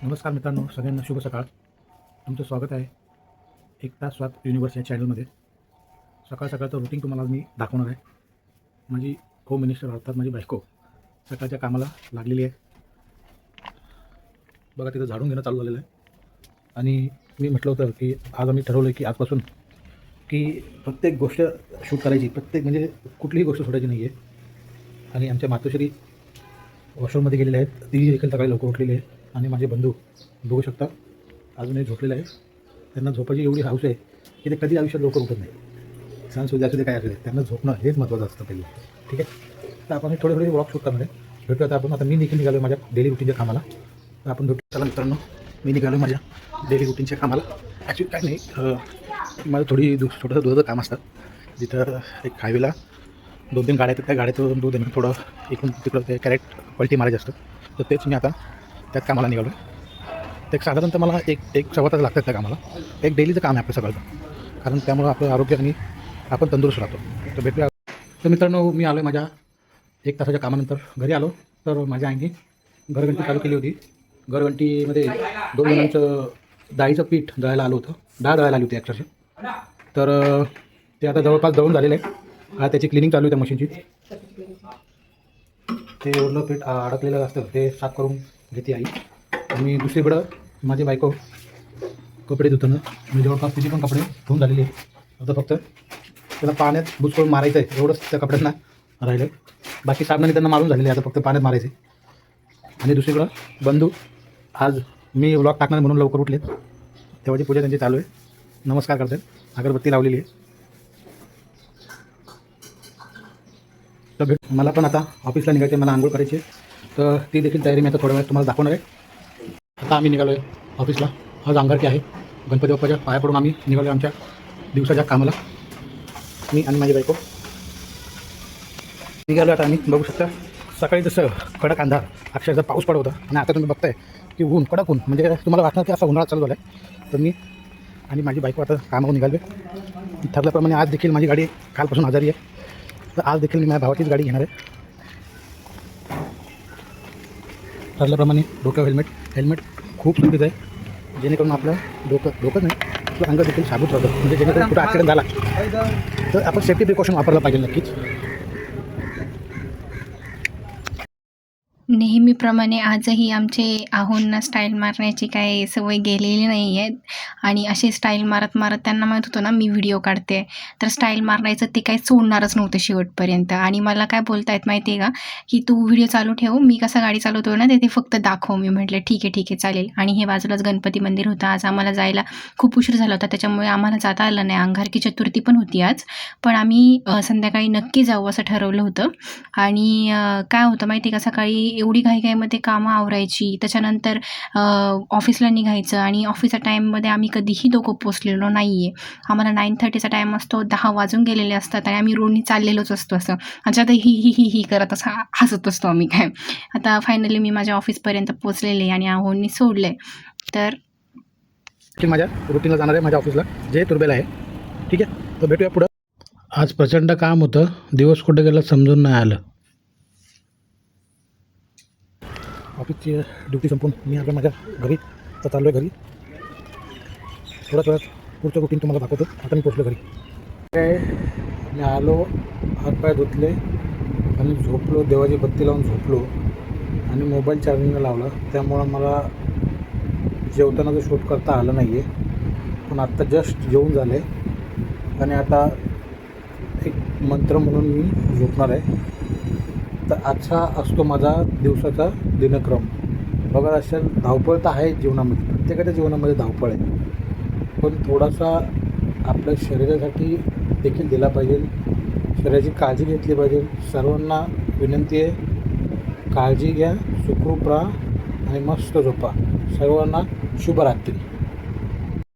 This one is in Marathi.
नमस्कार मित्रांनो, सगळ्यांना शुभ सकाळ. तुमचं स्वागत आहे एक तास स्वाद युनिवर्स या चॅनलमध्ये. सकाळ सकाळचं रुटीन तुम्हाला मी दाखवणार आहे. माझी होम मिनिस्टर अर्थात माझी बायको सकाळच्या कामाला लागलेली आहे. बघा तिथं झाडून घेणं चालू झालेलं आहे. आणि मी म्हटलं होतं की आज आम्ही ठरवलं आहे की आजपासून की प्रत्येक गोष्ट शूट करायची, प्रत्येक म्हणजे कुठलीही गोष्ट सोडायची नाही आहे. आणि आमच्या मातोश्री वॉशरूममध्ये गेलेले आहेत, ती देखील सकाळी लवकर उठलेली आहे. आणि माझे बंधू बघू शकता अजूनही झोपलेले आहे. त्यांना झोपायची एवढी हौस आहे की ते कधी आयुष्यात लवकर उठत नाही. सण सुद्धा असू दे काय असू दे, त्यांना झोपणं हेच महत्त्वाचं असतं पहिले. ठीक आहे, तर आपण थोडे थोडे व्लॉग शूट करणार आहे. भेटूया आता आपण. आता मी देखील निघालो माझ्या डेली रुटीनच्या कामाला. तर आपण भेटू. चला मित्रांनो, मी निघालो माझ्या डेली रुटीनच्या कामाला. ॲक्च्युली काय नाही, माझं छोटंसं दुधाचं काम असतं. जिथं एक हायवेला 2-3 गाड्या आहेत, त्या गाड्यातून दूध आहे थोडं इकडून तिकडं ते कॅरेट पलटी मारायचं असतं. तर तेच मी आता त्यात कामाला निघालो आहे. ते साधारणतः मला एक सव्वा तास लागतात त्या कामाला. एक डेलीचं काम आहे आपलं सगळं, कारण त्यामुळं आपलं आरोग्य आणि आपण तंदुरुस्त राहतो. तर भेटूया. तर मित्रांनो, मी आलो आहे माझ्या 1 तासाच्या कामानंतर घरी आलो. तर माझ्या आईने घरघंटी चालू केली होती. घरघंटीमध्ये 2 जणांचं डाळीचं पीठ दळायला आलं होतं. डाळ दळायला आली होती ॲक्च्युअली. तर ते आता जवळपास दळून झालेलं आहे. आता त्याची क्लिनिंग चालू आहे त्या मशीनची. ते उरलं पीठ अडकलेलं असतं ते साफ करून घेते आई. आणि दुसरीकडं माझी बायको कपडे धुताना, मी जवळपास तिची पण कपडे धुवून झालेली आहे. आता फक्त त्याला पाण्यात बुचकळून मारायचं आहे, एवढंच त्या कपड्यांना राहिलं. बाकी साबणाने त्यांना मारून झालेले, आता फक्त पाण्यात मारायचे. आणि दुसरीकडं बंधू आज मी व्लॉग टाकणार म्हणून लवकर उठलेत. तेव्हाची पूजा त्यांची चालू आहे. नमस्कार करतात, अगरबत्ती लावलेली आहे. तर मला पण आता ऑफिसला निघायचं आहे, मला आंघोळ करायची आहे. तर ती देखील तयारी मी आता थोड्या वेळात तुम्हाला दाखवणार आहे. आता आम्ही निघालो आहे ऑफिसला. आज अंगारकी आहे. गणपती बाप्पाच्या पाया पडून आम्ही निघालो आमच्या दिवसाच्या कामाला. मी आणि माझी बायको निघालो. आता आम्ही बघू शकता सकाळी जसं कडक अंधार, अक्षरशः पाऊस पडत होता. आणि आता तुम्ही बघताय की ऊन, कडक ऊन, म्हणजे तुम्हाला वाटणार की असा उन्हाळा चालू झाला आहे. तर मी आणि माझी बायको आता कामावर निघालो. ठरल्याप्रमाणे आज देखील माझी गाडी कालपासून आजारी आहे. तर आज देखील मी माझ्या भावाचीच गाडी घेणार आहे. ठरल्याप्रमाणे डोक्यावर हेल्मेट खूप गरजेचं आहे, जेणेकरून आपलं डोकं नाही, आपलं अंग देखील साबूत राहतं. म्हणजे जेणेकरून कुठं ॲक्सिडेंट झाला तर आपण सेफ्टी प्रिकॉशन वापरलं पाहिजे नक्कीच. नेहमीप्रमाणे आजही आमचे आहोंना स्टाईल मारण्याची काही सवय गेलेली नाही आहे. आणि असे स्टाईल मारत त्यांना माहीत होतं ना मी व्हिडिओ काढते, तर स्टाईल मारायचं ते काही सोडणारच नव्हतं शेवटपर्यंत. आणि मला काय बोलतायत माहिती आहे का, की तू व्हिडिओ चालू ठेव, मी कसा गाडी चालवतो ना ते फक्त दाखव. मी म्हटलं ठीक आहे चालेल. आणि हे बाजूलाच गणपती मंदिर होतं. आज आम्हाला जायला खूप उशीर झाला होता, त्याच्यामुळे आम्हाला जाता आलं नाही. अंगारकी चतुर्थी पण होती आज, पण आम्ही संध्याकाळी नक्की जाऊ असं ठरवलं होतं. आणि काय होतं माहिती आहे का, सकाळी एवढी घाईघाईमध्ये कामं आवरायची, त्याच्यानंतर ऑफिसला निघायचं. आणि ऑफिसच्या टाईममध्ये आम्ही कधीही दोघं पोचलेलो नाही आहे. आम्हाला 9:30चा टाईम असतो, 10 वाजून गेलेले असतात आणि आम्ही रोडनी चाललेलोच असतो असं. अच्छा, तर ही करत असं हसत असतो आम्ही काय. आता फायनली मी माझ्या ऑफिसपर्यंत पोचलेले आणि आहोंनी सोडले. तर माझ्या रुटीनला जाणार आहे, माझ्या ऑफिसला जे तुर्बेला आहे. ठीक आहे, तर भेटूया पुढं. आज प्रचंड काम होतं, दिवस कुठं गेलं समजून नाही आलं. ऑफिसची ड्युटी संपून मी आता माझ्या घरी तर चाललो आहे. घरी थोड्याच वेळात पुढचं रुटीन तुम्हाला दाखवतो. आता मी पोचलो घरी. काय मी आलो, हातपाय धुतले आणि झोपलो. देवाची बत्ती लावून झोपलो आणि मोबाईल चार्जिंगला लावला. त्यामुळं मला जेवताना शूट करता आलं नाही आहे. पण आत्ता जस्ट जेवून झालं आहे आणि आता एक मंत्र म्हणून मी झोपणार आहे. तर आजचा असतो माझा दिवसाचा दिनक्रम. बघा, अशा धावपळ तर आहे जीवनामध्ये, प्रत्येकाच्या जीवनामध्ये धावपळ आहे. पण थोडासा आपल्या शरीरासाठी देखील दिला पाहिजे, शरीराची काळजी घेतली पाहिजे. सर्वांना विनंती आहे, काळजी घ्या, सुखरूप राहा आणि मस्त झोपा. सर्वांना शुभरात्री.